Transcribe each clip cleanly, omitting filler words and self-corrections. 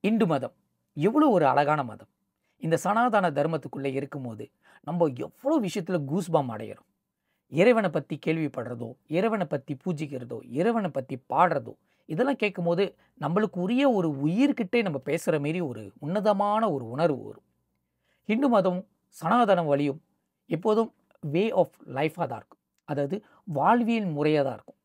இந்து மதம் எவ்வளோ ஒரு அழகான மதம். இந்த சனாதன தர்மத்துக்குள்ளே இருக்கும்போது நம்ம எவ்வளோ விஷயத்தில் கூஸ்பாம் அடையிறோம். இறைவனை பற்றி கேள்விப்படுறதோ, இறைவனை பற்றி பூஜிக்கிறதோ, இறைவனை பற்றி பாடுறதோ, இதெல்லாம் கேட்கும்போது நம்மளுக்கு உரிய ஒரு உயிர்கிட்டே நம்ம பேசுகிற மாரி ஒரு உன்னதமான ஒரு உணர்வு வரும். இந்து மதம் சனாதன வழியும் எப்போதும் வே ஆஃப் லைஃபாக தான் இருக்கும். அதாவது வாழ்வியல் முறையாக தான் இருக்கும்.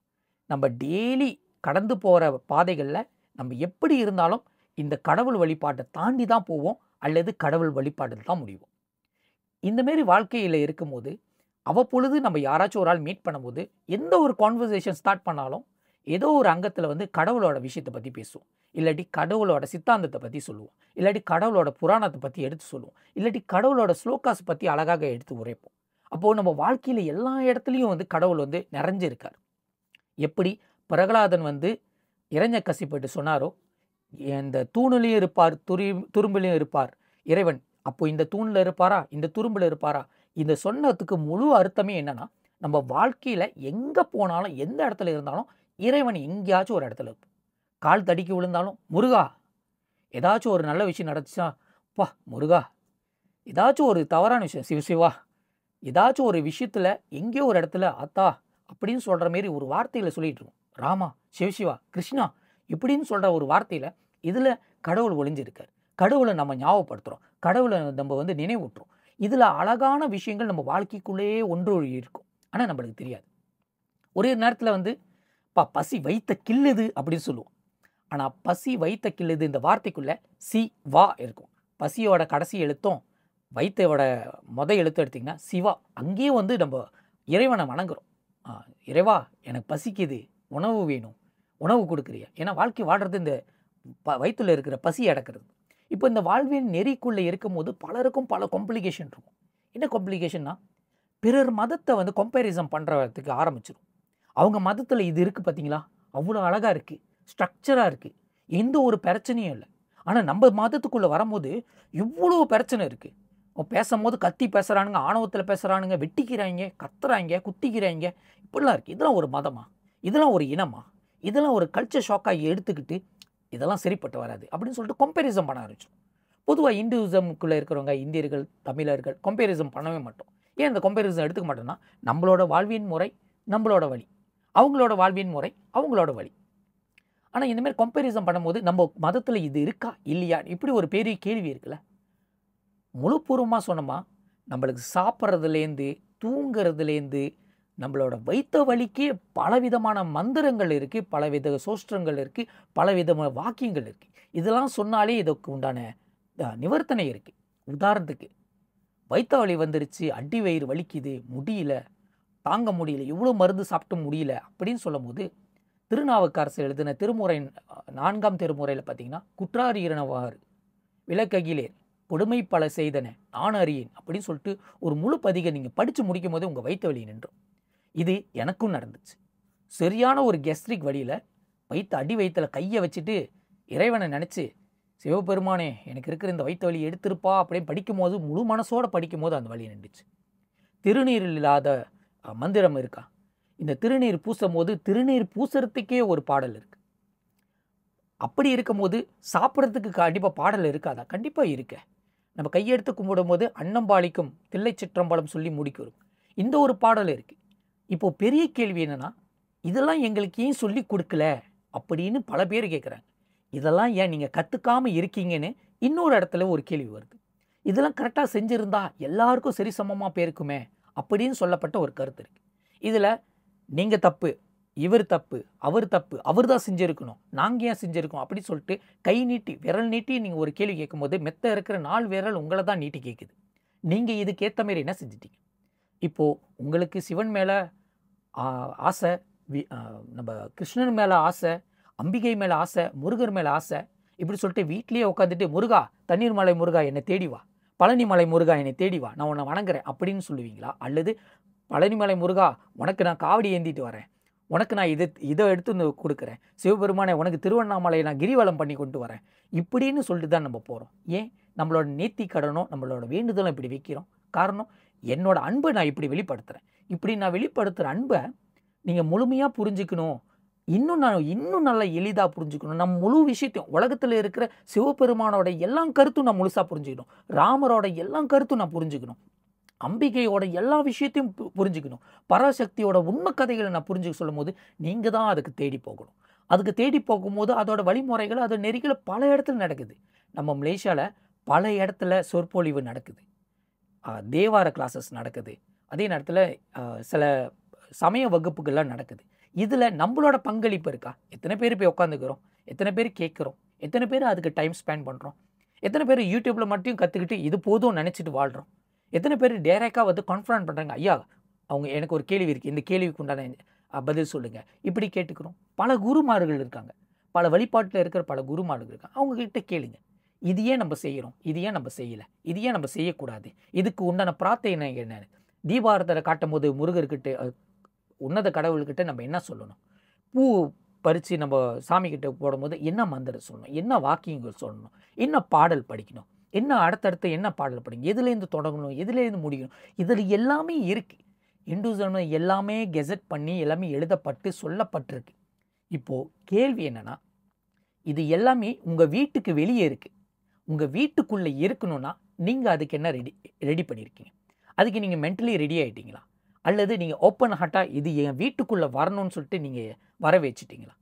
நம்ம டெய்லி கடந்து போகிற பாதைகளில் நம்ம எப்படி இருந்தாலும் இந்த கடவுள் வழிபாட்டை தாண்டி தான் போவோம், அல்லது கடவுள் வழிபாட்டில் தான் முடிவோம். இந்தமாரி வாழ்க்கையில் இருக்கும்போது அவ்வப்பொழுது நம்ம யாராச்சும் ஒரு ஆள் மீட் பண்ணும்போது எந்த ஒரு கான்வர்சேஷன் ஸ்டார்ட் பண்ணாலும் ஏதோ ஒரு அங்கத்தில் வந்து கடவுளோட விஷயத்தை பற்றி பேசுவோம், இல்லாட்டி கடவுளோட சித்தாந்தத்தை பற்றி சொல்லுவோம், இல்லாட்டி கடவுளோட புராணத்தை பற்றி எடுத்து சொல்லுவோம், இல்லாட்டி கடவுளோட ஸ்லோகாஸ் பற்றி அழகாக எடுத்து உரைப்போம். அப்போது நம்ம வாழ்க்கையில் எல்லா இடத்துலையும் வந்து கடவுள் வந்து நிறைஞ்சிருக்கார். எப்படி பிரகலாதன் வந்து இரண்யகசிப்புட்டு சொன்னாரோ, இந்த தூணிலையும் இருப்பார், துரும்பிலையும் இருப்பார் இறைவன். அப்போ இந்த தூணில் இருப்பாரா, இந்த துரும்பில் இருப்பாரா? இந்த சொன்னதுக்கு முழு அர்த்தமே என்னன்னா, நம்ம வாழ்க்கையில் எங்கே போனாலும் எந்த இடத்துல இருந்தாலும் இறைவன் எங்கேயாச்சும் ஒரு இடத்துல இருப்போம். கால் தடிக்கி விழுந்தாலும் முருகா, ஏதாச்சும் ஒரு நல்ல விஷயம் நடந்துச்சா பா முருகா, ஏதாச்சும் ஒரு தவறான விஷயம் சிவசிவா, ஏதாச்சும் ஒரு விஷயத்தில் எங்கேயோ ஒரு இடத்துல அத்தா அப்படின்னு சொல்கிற மாரி ஒரு வார்த்தையில் சொல்லிட்டு இருக்கோம். ராமா, சிவசிவா, கிருஷ்ணா இப்படின்னு சொல்கிற ஒரு வார்த்தையில் இதில் கடவுள் ஒளிஞ்சிருக்கார். கடவுளை நம்ம ஞாபகப்படுத்துகிறோம், கடவுளை நம்ம வந்து நினைவூட்டுறோம். இதில் அழகான விஷயங்கள் நம்ம வாழ்க்கைக்குள்ளேயே ஒன்றொழி இருக்கும். ஆனால் நம்மளுக்கு தெரியாது. ஒரே நேரத்தில் வந்து பசி வைத்த கில்லுது அப்படின்னு சொல்லுவோம். ஆனால் பசி வைத்த கில்லுது இந்த வார்த்தைக்குள்ளே சி வா இருக்கும். பசியோட கடைசி எழுத்தும் வைத்தோட எழுத்து எடுத்திங்கன்னா சிவா. அங்கேயே வந்து நம்ம இறைவனை வணங்குறோம். இறைவா, எனக்கு பசிக்குது, உணவு வேணும், உணவு கொடுக்குறியா? ஏன்னா வாழ்க்கை வாழ்கிறது இந்த வயிற்றுல இருக்கிற பசி அடக்கிறது. இப்போ இந்த வாழ்வியல் நெறிக்குள்ளே இருக்கும்போது பலருக்கும் பல காம்ப்ளிகேஷன் இருக்கும். என்ன காம்ப்ளிகேஷன்னா, பிறர் மதத்தை வந்து கம்பேரிசன் பண்ணுறதுக்கு ஆரம்பிச்சிடும். அவங்க மதத்தில் இது இருக்குது பார்த்தீங்களா, அவ்வளோ அழகாக இருக்குது, ஸ்ட்ரக்சராக இருக்குது, எந்த ஒரு பிரச்சனையும் இல்லை. ஆனால் நம்ம மதத்துக்குள்ளே வரும்போது இவ்வளோ பிரச்சனை இருக்குது. பேசும்போது கத்தி பேசுகிறானுங்க, ஆணவத்தில் பேசுகிறானுங்க, வெட்டிக்கிறாங்க, கத்துறாங்க, குத்திக்கிறாங்க, இப்படிலாம் இருக்குது. இதெல்லாம் ஒரு மதமா? இதெல்லாம் ஒரு இனமா? இதெல்லாம் ஒரு கல்ச்சர் ஷாக்காக எடுத்துக்கிட்டு இதெல்லாம் சரிப்பட்டு வராது அப்படின்னு சொல்லிட்டு கம்பேரிசன் பண்ண ஆரம்பிச்சோம். பொதுவாக இந்துவிசமுக்குள்ளே இருக்கிறவங்க இந்தியர்கள், தமிழர்கள் கம்பேரிசன் பண்ணவே மாட்டோம். ஏன் இந்த கம்பேரிசன் எடுத்துக்க மாட்டோம்னா, நம்மளோட வாழ்வின் முறை நம்மளோட வழி, அவங்களோட வாழ்வின் முறை அவங்களோட வழி. ஆனால் இந்தமாதிரி கம்பேரிசன் பண்ணும்போது நம்ம மதத்தில் இது இருக்கா இல்லையா இப்படி ஒரு பெரிய கேள்வி இருக்குல்ல. முழுப்பூர்வமாக சொன்னோமா, நம்மளுக்கு சாப்பிட்றதுலேருந்து தூங்கிறதுலேருந்து நம்மளோட வைத்த வழிக்கு பலவிதமான மந்திரங்கள் இருக்குது, பலவித சோஷ்டங்கள் இருக்குது, பலவிதமான வாக்கியங்கள் இருக்குது. இதெல்லாம் சொன்னாலே இதுக்கு உண்டான நிவர்த்தனை இருக்குது. உதாரணத்துக்கு வைத்த வலி வந்துருச்சு, அடி வயிறு வலிக்குது, முடியல, தாங்க முடியல, இவ்வளோ மருந்து சாப்பிட்டு முடியல அப்படின்னு சொல்லும் போது திருநாவுக்கரசு எழுதின திருமுறை 4ஆம் திருமுறையில் பார்த்தீங்கன்னா, குற்றார் ஈரணவாறு விளக்ககிலேர் கொடுமை பல செய்தன நான் அறியேன் அப்படின்னு சொல்லிட்டு ஒரு முழு பதிகை நீங்கள் படித்து முடிக்கும் போது உங்கள் வைத்த வலி நின்றும். இது எனக்கும் நடந்துச்சு. சரியான ஒரு கெஸ்ட்ரிக் வழியில் அடி வயிற்றில் கையை வச்சுட்டு இறைவனை நினச்சி, சிவபெருமானே எனக்கு இருக்கிற இந்த வைத்த வலி எடுத்திருப்பா அப்படின்னு படிக்கும்போது முழு மனசோடு படிக்கும்போது அந்த வலி நின்றுச்சு. திருநீரில் இல்லாத மந்திரம் இருக்கா? இந்த திருநீர் பூசும் போது திருநீர் பூசுறதுக்கே ஒரு பாடல் இருக்குது. அப்படி இருக்கும்போது சாப்பிட்றதுக்கு கண்டிப்பாக பாடல் இருக்காதா? கண்டிப்பாக இருக்க. நம்ம கையெடுத்து கும்பிடும் போது அன்னம்பாளிக்கும் தில்லை சிற்றம்பலம் சொல்லி முடிக்கிறோம். இந்த ஒரு பாடல் இருக்குது. இப்போது பெரிய கேள்வி என்னென்னா, இதெல்லாம் எங்களுக்கு ஏன் சொல்லி கொடுக்கல அப்படின்னு பல பேர் கேட்குறாங்க. இதெல்லாம் ஏன் நீங்கள் கற்றுக்காமல் இருக்கீங்கன்னு இன்னொரு இடத்துல ஒரு கேள்வி வருது. இதெல்லாம் கரெக்டாக செஞ்சுருந்தா எல்லாருக்கும் சரி சமமாக போயிருக்குமே அப்படின்னு சொல்லப்பட்ட ஒரு கருத்து இருக்குது. இதில் நீங்கள் தப்பு, இவர் தப்பு, அவர் தப்பு, அவர் தான் செஞ்சுருக்கணும், நாங்கள் ஏன் செஞ்சுருக்கோம் அப்படி சொல்லிட்டு கை நீட்டி விரல் நீட்டி நீங்கள் ஒரு கேள்வி கேட்கும்போது மெத்த இருக்கிற 4 விரல் உங்களை தான் நீட்டி கேட்குது. நீங்கள் இதுக்கேற்ற மாரி என்ன செஞ்சிட்டீங்க? இப்போது உங்களுக்கு சிவன் மேலே ஆசை, நம்ம கிருஷ்ணன் மேலே ஆசை, அம்பிகை மேலே ஆசை, முருகர் மேலே ஆசை, இப்படி சொல்லிட்டு வீட்லேயே உட்காந்துட்டு முருகா, தண்ணீர் மலை முருகா என்னை தேடி வா, பழனி மலை முருகா என்னை தேடி வா, நான் உன்னை வணங்குறேன் அப்படின்னு சொல்லுவீங்களா? அல்லது பழனிமலை முருகா, உனக்கு நான் காவடி ஏந்திட்டு வரேன், உனக்கு நான் இதை எடுத்து கொடுக்குறேன், சிவபெருமானே உனக்கு திருவண்ணாமலையை நான் கிரிவலம் பண்ணி கொண்டு வரேன் இப்படின்னு சொல்லிட்டு தான் நம்ம போகிறோம். ஏன் நம்மளோட நேர்த்தி கடனும் நம்மளோட வேண்டுதலும் இப்படி வைக்கிறோம்? காரணம், என்னோட அன்பை நான் இப்படி வெளிப்படுத்துகிறேன். இப்படி நான் வெளிப்படுத்துகிற அன்பை நீங்கள் முழுமையாக புரிஞ்சுக்கணும், இன்னும் நல்லா எளிதா புரிஞ்சுக்கணும். நம்ம முழு விஷயத்தையும் உலகத்துல இருக்கிற சிவபெருமானோட எல்லா கருத்தும் நான் முழுசா புரிஞ்சுக்கணும். ராமரோட எல்லா கருத்தும் நான் புரிஞ்சுக்கணும். அம்பிகையோட எல்லா விஷயத்தையும் புரிஞ்சுக்கணும். பராசக்தியோட உண்மை கதைகளை நான் புரிஞ்சுக்க சொல்லும்போது, நீங்க தான் அதுக்கு தேடி போகணும். அதுக்கு தேடி போகும்போது அதோட வழிமுறைகள், அதோட நெறிகள் பல இடத்துல நடக்குது. நம்ம மலேசியால பல இடத்துல சொற்பொழிவு நடக்குது. தேவார கிளாஸஸ் நடக்குது. அதே நேரத்துல சில சமய வகுப்புகள்லாம் நடக்குது. இதுல நம்மளோட பங்களிப்பு இருக்கா? எத்தனை பேர் போய் உட்காந்துக்கிறோம்? எத்தனை பேர் கேட்குறோம்? எத்தனை பேர் அதுக்கு டைம் ஸ்பெண்ட் பண்றோம்? எத்தனை பேர் யூடியூப்ல மட்டும் கத்துக்கிட்டு இது போதும் நினைச்சிட்டு வாழ்றோம்? எத்தனை பேர் டைரக்டா வந்து கான்ஃபரன்ட் பண்றாங்க, ஐயா அவங்க எனக்கு ஒரு கேள்வி இருக்கு, இந்த கேள்விக்கு உண்டான பதில் சொல்லுங்க, இப்படி கேட்டுக்கிறோம். பல குருமார்கள் இருக்காங்க, பல வழிபாட்டில் இருக்கிற பல குருமார்கள் இருக்காங்க. அவங்க கிட்ட கேளுங்க, இது ஏன் நம்ம செய்யறோம், இது ஏன் நம்ம செய்யல, இது ஏன் நம்ம செய்யக்கூடாது, இதுக்கு உண்டான பிரார்த்தனை என்ன? தீபாரத்தை காட்டும் போது முருகர்கிட்ட, உன்னத கடவுள்கிட்ட நம்ம என்ன சொல்லணும்? பூ பறித்து நம்ம சாமி கிட்ட போடும்போது என்ன மந்திரம் சொல்லணும், என்ன வாக்கியங்கள் சொல்லணும், என்ன பாடல் படிக்கணும், என்ன அடுத்தடுத்து என்ன பாடல் படிக்கணும், எதுலேருந்து தொடங்கணும், எதுலேருந்து முடிக்கணும், இதில் எல்லாமே இருக்கு. இந்துசம் எல்லாமே கெசட் பண்ணி எல்லாமே எழுதப்பட்டு சொல்லப்பட்டிருக்கு. இப்போது கேள்வி என்னன்னா, இது எல்லாமே உங்கள் வீட்டுக்கு வெளியே இருக்குது. உங்கள் வீட்டுக்குள்ளே இருக்கணும்னா நீங்கள் அதுக்கு என்ன ரெடி பண்ணியிருக்கீங்க? அதுக்கு நீங்கள் மென்டலி ரெடி ஆகிட்டீங்களா? அல்லது நீங்கள் ஓப்பன் ஹார்ட்டாக இது என் வீட்டுக்குள்ளே வரணும்னு சொல்லிட்டு நீங்கள் வர வச்சுட்டிங்களா?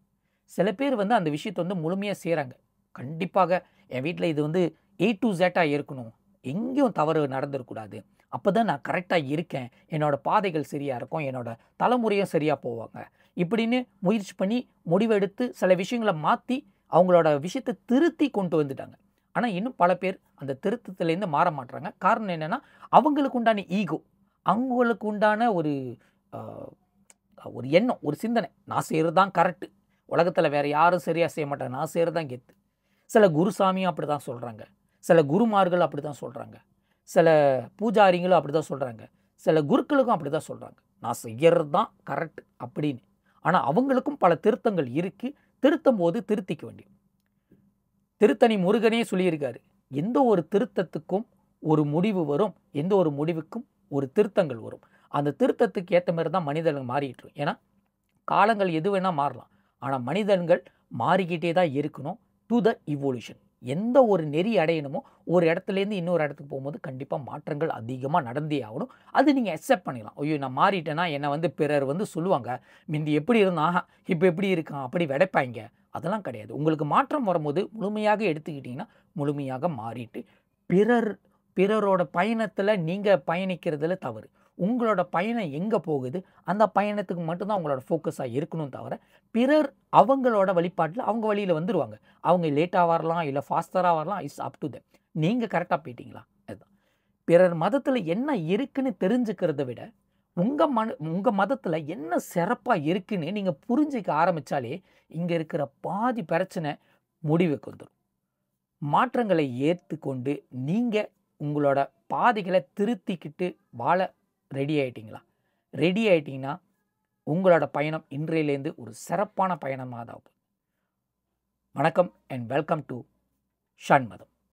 சில பேர் வந்து அந்த விஷயத்தை வந்து முழுமையாக செய்கிறாங்க. கண்டிப்பாக என் வீட்டில் இது வந்து A to Z இருக்கணும், எங்கேயும் தவறு நடந்துடக்கூடாது, அப்போ தான் நான் கரெக்டாக இருக்கேன், என்னோடய பாதைகள் சரியாக இருக்கும், என்னோட தலைமுறையும் சரியாக போவாங்க, இப்படின்னு முயற்சி பண்ணி முடிவெடுத்து சில விஷயங்களை மாற்றி அவங்களோட விஷயத்தை திருத்தி கொண்டு வந்துட்டாங்க. ஆனால் இன்னும் பல பேர் அந்த திருத்தத்துலேருந்து மாற மாட்டுறாங்க. காரணம் என்னென்னா, அவங்களுக்கு உண்டான ஈகோ, அவங்களுக்கு உண்டான ஒரு எண்ணம், ஒரு சிந்தனை, நான் செய்கிறது தான் கரெக்டு, உலகத்தில் வேறு யாரும் சரியாக செய்ய மாட்டாங்க, நான் செய்கிறது தான் கெத்து. சில குருசாமியும் அப்படி தான் சொல்கிறாங்க, சில குருமார்கள் அப்படி தான் சொல்கிறாங்க, சில பூஜாரிங்களும் அப்படி தான் சொல்கிறாங்க, சில குருக்களுக்கும் அப்படி தான் சொல்கிறாங்க, நான் செய்கிறது தான் கரெக்டு அப்படின்னு. ஆனால் அவங்களுக்கும் பல திருத்தங்கள் இருக்குது. திருத்தும் போது திருத்திக்க வேண்டியது. திருத்தணி முருகனே சொல்லியிருக்காரு, எந்த ஒரு திருத்தத்துக்கும் ஒரு முடிவு வரும், எந்த ஒரு முடிவுக்கும் ஒரு திருத்தங்கள் வரும். அந்த திருத்தத்துக்கு ஏற்ற மாதிரி தான் மனிதர்கள் மாறிட்டு. ஏன்னா காலங்கள் எது வேணால் மாறலாம், ஆனால் மனிதர்கள் மாறிக்கிட்டே தான் இருக்கணும். To the evolution. எந்த ஒரு நெறி அடையணுமோ ஒரு இடத்துலேருந்து இன்னொரு இடத்துக்கு போகும்போது கண்டிப்பாக மாற்றங்கள் அதிகமாக நடந்தே ஆகணும். அது நீங்கள் அக்செப்ட் பண்ணிடலாம். ஐயோ நான் மாறிட்டேன்னா என்னை வந்து பிறர் வந்து சொல்லுவாங்க, முந்தி எப்படி இருந்தான் இப்போ எப்படி இருக்கான் அப்படி விடைப்பாங்க. அதெல்லாம் கிடையாது. உங்களுக்கு மாற்றம் வரும்போது முழுமையாக எடுத்துக்கிட்டிங்கன்னா முழுமையாக மாறிட்டு பிறரோட பயணத்தில் நீங்கள் பயணிக்கிறதுல தவறு. உங்களோட பயணம் எங்கே போகுது அந்த பயணத்துக்கு மட்டும்தான் உங்களோட ஃபோக்கஸாக இருக்கணும். தவிர பிறர் அவங்களோட வழிபாட்டில் அவங்க வழியில் வந்துடுவாங்க. அவங்க லேட்டாக வரலாம், இல்லை ஃபாஸ்டராக வரலாம், இட்ஸ் அப் டு தெம். நீங்கள் கரெக்டாக போயிட்டீங்களா? அதுதான். பிறர் மதத்தில் என்ன இருக்குன்னு தெரிஞ்சுக்கிறத விட உங்கள் மதத்தில் என்ன சிறப்பாக இருக்குன்னு நீங்கள் புரிஞ்சிக்க ஆரம்பித்தாலே இங்கே இருக்கிற பாதி பிரச்சனை முடிவுக்கு வந்துடும். மாற்றங்களை ஏற்றுக்கொண்டு நீங்கள் உங்களோட பாதைகளை திருத்திக்கிட்டு வாழ ரெடி ஆகிட்டிங்களா? ரெடி ஆகிட்டிங்கன்னா உங்களோட பயணம் இன்றையிலேருந்து ஒரு சிறப்பான பயணமாக தான். வணக்கம் அண்ட் வெல்கம் டு ஷண்மதம்.